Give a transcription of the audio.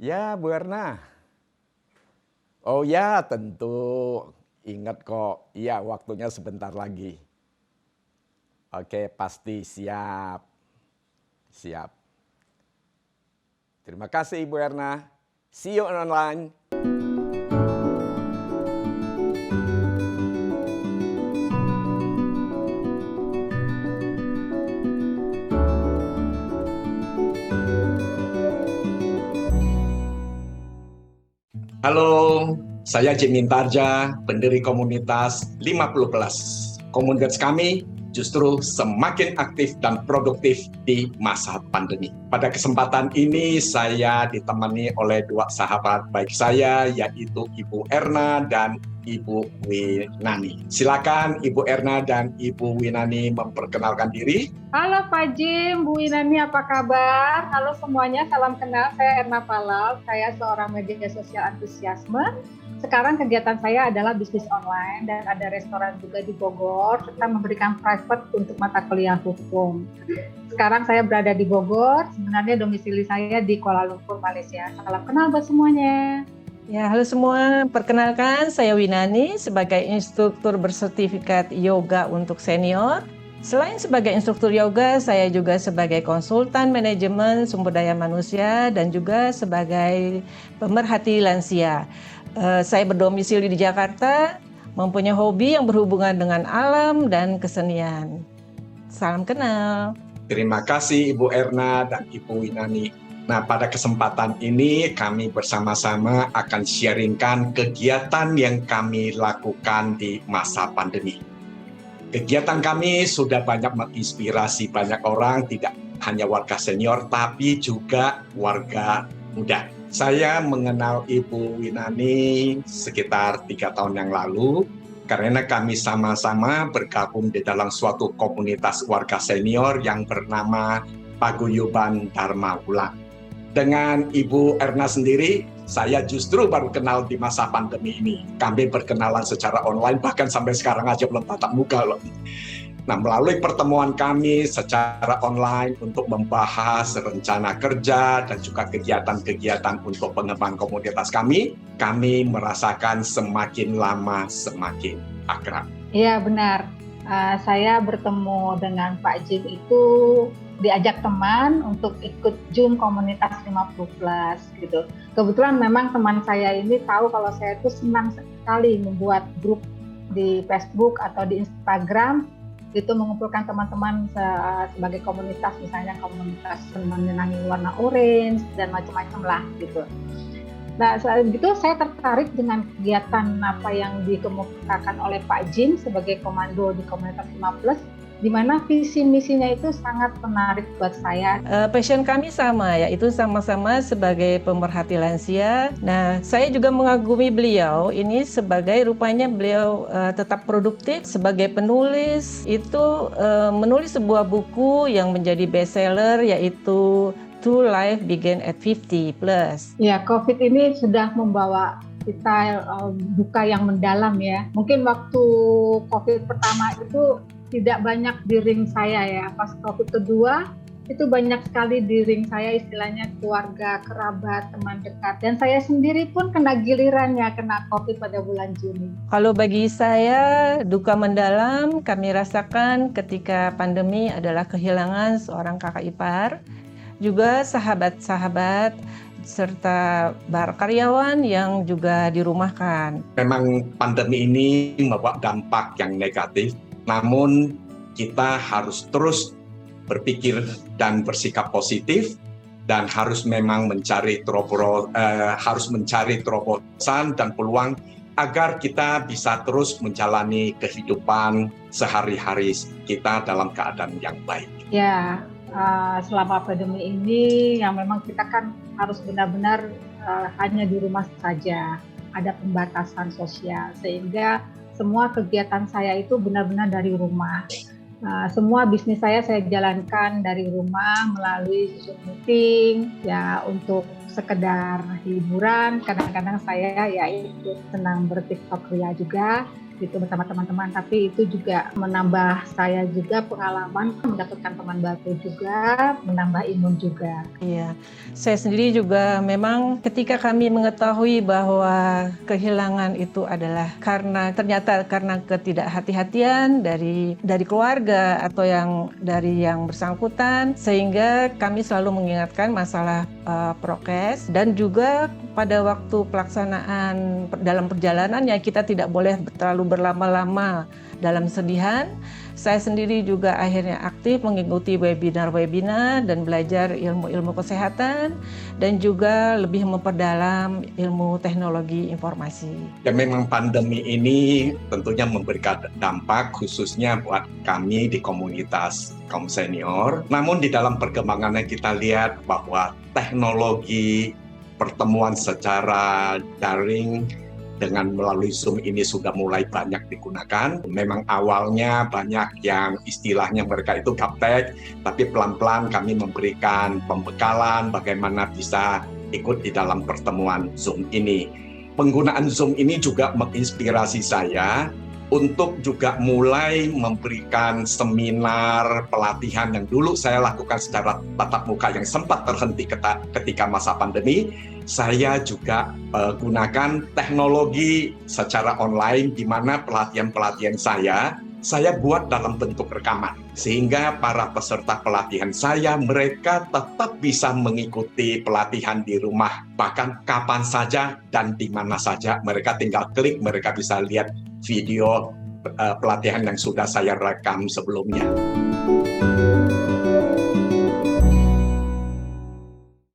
Ya, Bu Erna. Oh ya, tentu ingat kok. Iya, waktunya sebentar lagi. Oke, pasti siap. Siap. Terima kasih Ibu Erna. See you online. Halo, saya Jim Mintarja, pendiri komunitas 50 Plus. Komunitas kami justru semakin aktif dan produktif di masa pandemi. Pada kesempatan ini saya ditemani oleh dua sahabat baik saya, yaitu Ibu Erna dan Ibu Winani. Silakan Ibu Erna dan Ibu Winani memperkenalkan diri. Halo Pak Jim, Bu Winani apa kabar? Halo semuanya, salam kenal. Saya Erna Palal, saya seorang media sosial antusiasme. Sekarang kegiatan saya adalah bisnis online dan ada restoran juga di Bogor, serta memberikan private untuk mata kuliah hukum. Sekarang saya berada di Bogor, sebenarnya domisili saya di Kuala Lumpur, Malaysia. Salam kenal buat semuanya. Ya, halo semua. Perkenalkan, saya Winani sebagai instruktur bersertifikat yoga untuk senior. Selain sebagai instruktur yoga, saya juga sebagai konsultan manajemen sumber daya manusia dan juga sebagai pemerhati lansia. Saya berdomisili di Jakarta, mempunyai hobi yang berhubungan dengan alam dan kesenian. Salam kenal. Terima kasih Ibu Erna dan Ibu Winani. Nah, pada kesempatan ini kami bersama-sama akan sharingkan kegiatan yang kami lakukan di masa pandemi. Kegiatan kami sudah banyak menginspirasi banyak orang, tidak hanya warga senior, tapi juga warga muda. Saya mengenal Ibu Winani sekitar 3 tahun yang lalu, karena kami sama-sama bergabung di dalam suatu komunitas warga senior yang bernama Paguyuban Dharma Wulan. Dengan Ibu Erna sendiri, saya justru baru kenal di masa pandemi ini. Kami berkenalan secara online, bahkan sampai sekarang aja belum tatap muka loh. Nah, melalui pertemuan kami secara online untuk membahas rencana kerja dan juga kegiatan-kegiatan untuk pengembangan komunitas kami merasakan semakin lama semakin akrab. Iya benar, saya bertemu dengan Pak Jim itu diajak teman untuk ikut Zoom komunitas 50 Plus gitu. Kebetulan memang teman saya ini tahu kalau saya itu senang sekali membuat grup di Facebook atau di Instagram itu mengumpulkan teman-teman sebagai komunitas, misalnya komunitas menyenangi warna orange dan macam-macam lah gitu. Nah, saat itu saya tertarik dengan kegiatan apa yang dikemukakan oleh Pak Jim sebagai komando di komunitas 5 Plus, di mana visi misinya itu sangat menarik buat saya. Passion kami sama, yaitu sama-sama sebagai pemerhati lansia. Nah, saya juga mengagumi beliau. Ini sebagai rupanya beliau tetap produktif sebagai penulis. Itu menulis sebuah buku yang menjadi bestseller, yaitu True Life Begin at 50 Plus. Ya, COVID ini sudah membawa kita duka yang mendalam ya. Mungkin waktu COVID pertama itu tidak banyak di ring saya ya. Pas COVID kedua itu banyak sekali di ring saya, istilahnya keluarga, kerabat, teman dekat. Dan saya sendiri pun kena gilirannya, kena COVID pada bulan Juni. Kalau bagi saya, duka mendalam kami rasakan ketika pandemi adalah kehilangan seorang kakak ipar, juga sahabat-sahabat, serta karyawan yang juga dirumahkan. Memang pandemi ini membawa dampak yang negatif, namun kita harus terus berpikir dan bersikap positif dan harus memang mencari terobosan dan peluang agar kita bisa terus menjalani kehidupan sehari-hari kita dalam keadaan yang baik. Ya, selama pandemi ini yang memang kita kan harus benar-benar hanya di rumah saja, ada pembatasan sosial, sehingga semua kegiatan saya itu benar-benar dari rumah. Semua bisnis saya jalankan dari rumah melalui Zoom meeting, ya untuk sekedar hiburan. Kadang-kadang saya ya ikut senang berTikTok ria juga. gitu bersama teman-teman, tapi itu juga menambah saya juga pengalaman, mendapatkan teman baru juga, menambah imun juga. Iya, saya sendiri juga memang ketika kami mengetahui bahwa kehilangan itu adalah ternyata karena ketidakhati-hatian dari keluarga atau dari yang bersangkutan, sehingga kami selalu mengingatkan masalah prokes, dan juga pada waktu pelaksanaan dalam perjalanan yang kita tidak boleh terlalu berlama-lama dalam sedihan. Saya sendiri juga akhirnya aktif mengikuti webinar-webinar dan belajar ilmu-ilmu kesehatan dan juga lebih memperdalam ilmu teknologi informasi. Ya, memang pandemi ini tentunya memberikan dampak khususnya buat kami di komunitas kaum senior. Namun di dalam perkembangannya kita lihat bahwa teknologi pertemuan secara daring dengan melalui Zoom ini sudah mulai banyak digunakan. Memang awalnya banyak yang istilahnya mereka itu gaptek, tapi pelan-pelan kami memberikan pembekalan bagaimana bisa ikut di dalam pertemuan Zoom ini. Penggunaan Zoom ini juga menginspirasi saya untuk juga mulai memberikan seminar pelatihan yang dulu saya lakukan secara tatap muka yang sempat terhenti ketika masa pandemi. Saya juga gunakan teknologi secara online di mana pelatihan-pelatihan saya buat dalam bentuk rekaman. Sehingga para peserta pelatihan saya, mereka tetap bisa mengikuti pelatihan di rumah. Bahkan kapan saja dan di mana saja, mereka tinggal klik, mereka bisa lihat video pelatihan yang sudah saya rekam sebelumnya.